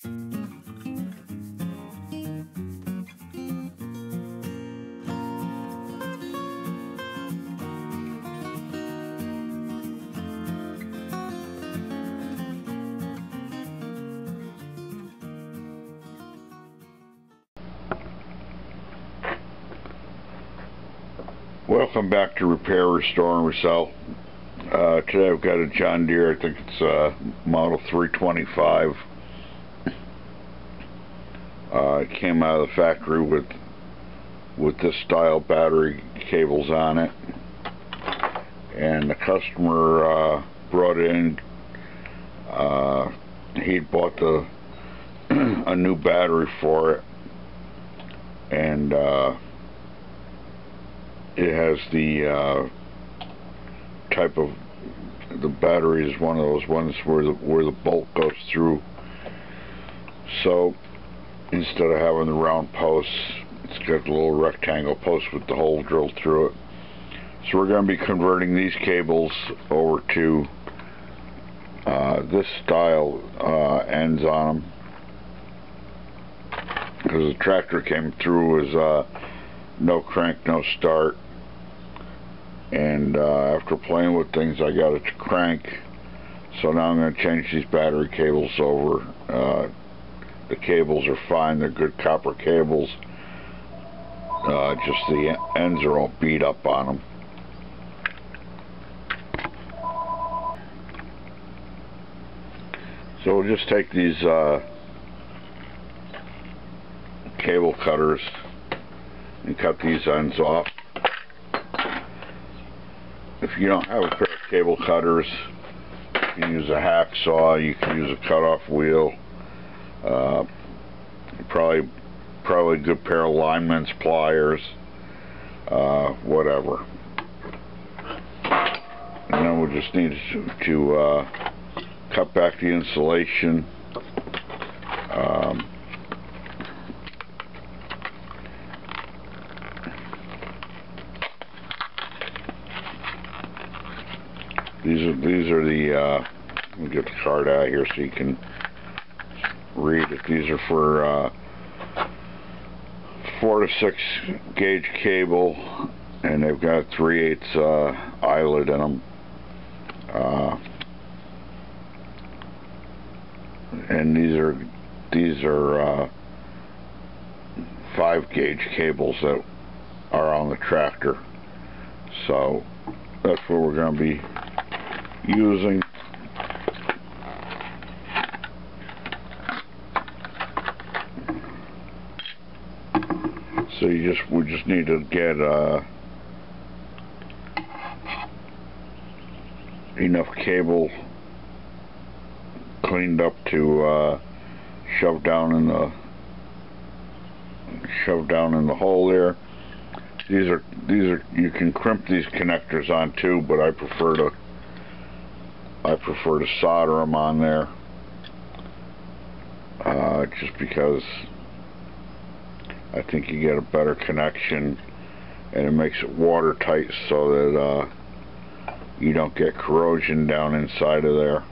Welcome back to Repair, Restore, and Resell. Today I've got a John Deere, I think it's model 325. It came out of the factory with this style battery cables on it, and the customer brought in, he'd bought a new battery for it, and it has the type of, the battery is one of those ones where the bolt goes through. So instead of having the round posts, it's got the little rectangle post with the hole drilled through it. So we're going to be converting these cables over to this style ends on them, because the tractor came through as no crank, no start, and after playing with things I got it to crank. So now I'm going to change these battery cables over. The cables are fine, they're good copper cables, just the ends are all beat up on them. So we'll just take these cable cutters and cut these ends off. If you don't have a pair of cable cutters, you can use a hacksaw, you can use a cutoff wheel, probably a good pair of lineman's pliers, whatever. And then we'll just need to cut back the insulation. These are the let me get the card out here so you can read it. These are for 4 to 6 gauge cable, and they've got a 3/8 eyelet in them. And these are 5 gauge cables that are on the tractor. So that's what we're going to be using. So we just need to get enough cable cleaned up to shove down in the hole there. These are you can crimp these connectors on too, but I prefer to solder them on there, just because I think you get a better connection, and it makes it watertight so that you don't get corrosion down inside of there.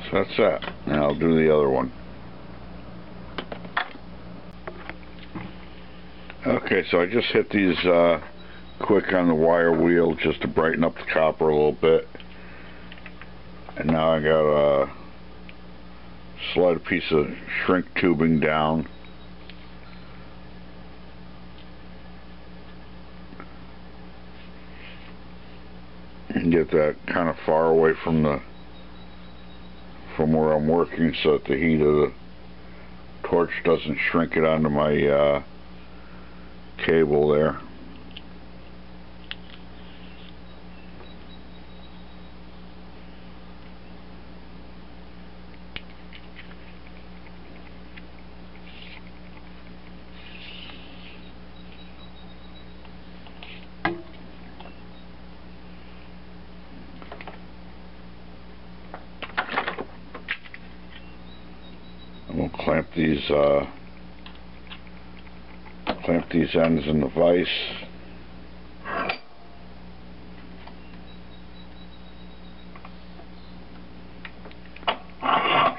So that's that. Now I'll do the other one. Okay, so I just hit these quick on the wire wheel just to brighten up the copper a little bit. And now I got to slide a piece of shrink tubing down. And get that kind of far away from where I'm working, so that the heat of the torch doesn't shrink it onto my cable there. We'll clamp these ends in the vise.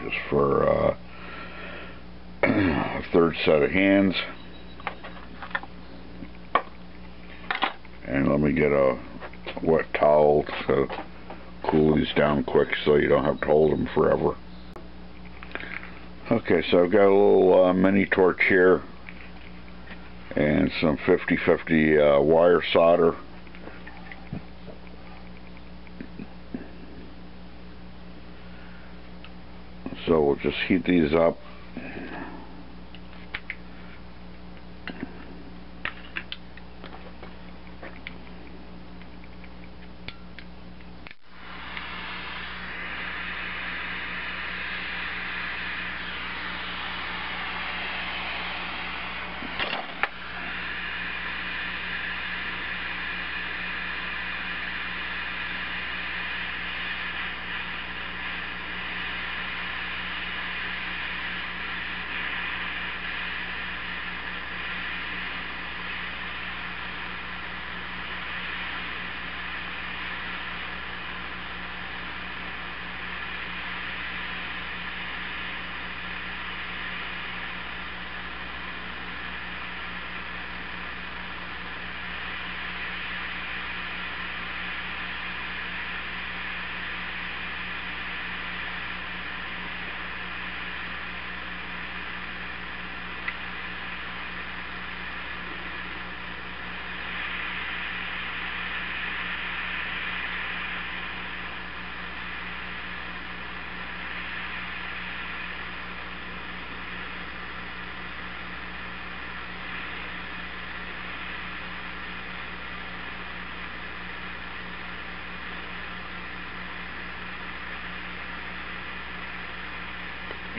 Just for a third set of hands. And let me get a wet towel to cool these down quick so you don't have to hold them forever. Okay, so I've got a little mini torch here and some 50/50 wire solder. So we'll just heat these up.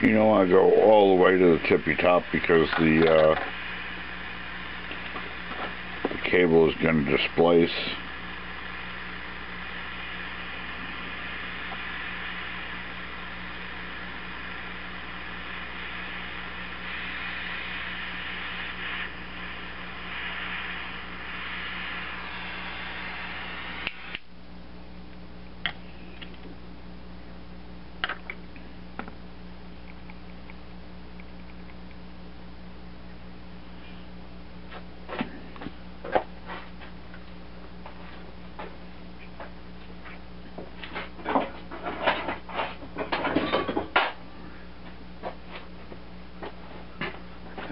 You don't want to go all the way to the tippy top because the cable is going to displace.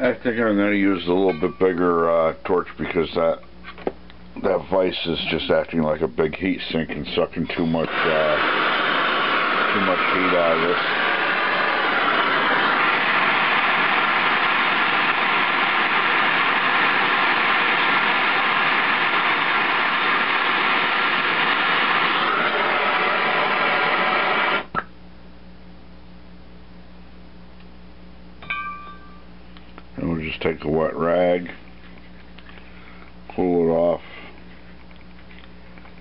I think I'm going to use a little bit bigger torch because that vise is just acting like a big heat sink and sucking too much heat out of this. And we'll just take a wet rag, cool it off,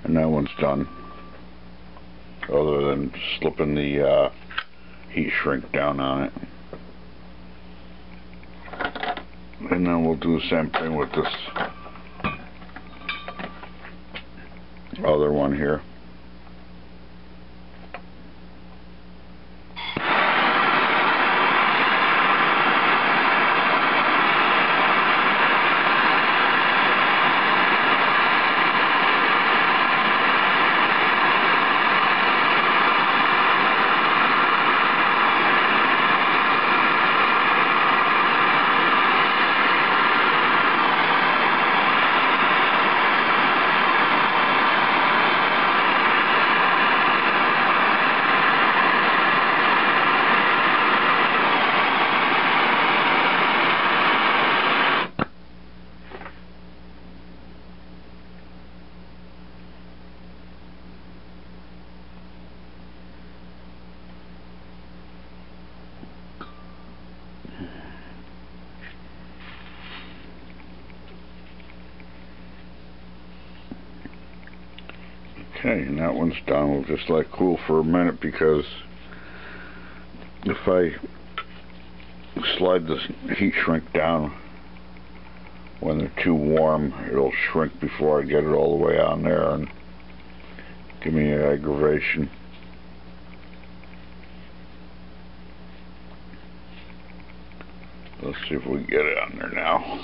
and that one's done. Other than slipping the heat shrink down on it. And then we'll do the same thing with this other one here. Okay, and that one's done. We'll just let it cool for a minute because if I slide the heat shrink down when they're too warm. It'll shrink before I get it all the way on there and give me aggravation. Let's see if we can get it on there now.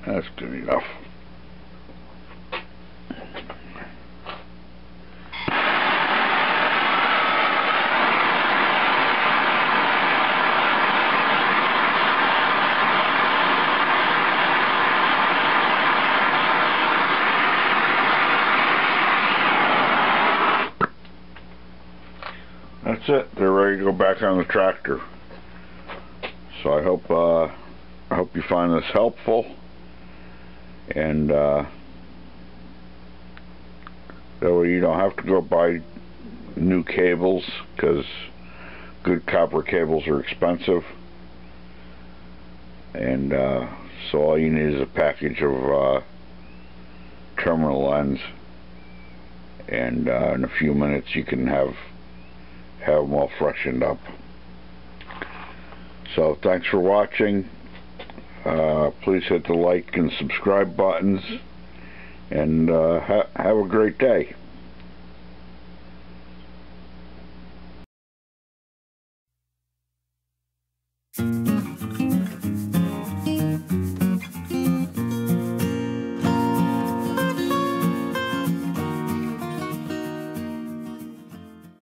That's good enough. That's it. They're ready to go back on the tractor. So I hope you find this helpful. And that way you don't have to go buy new cables, because good copper cables are expensive. And so all you need is a package of terminal ends, and in a few minutes you can have them all freshened up. So thanks for watching. Please hit the like and subscribe buttons, and have a great day.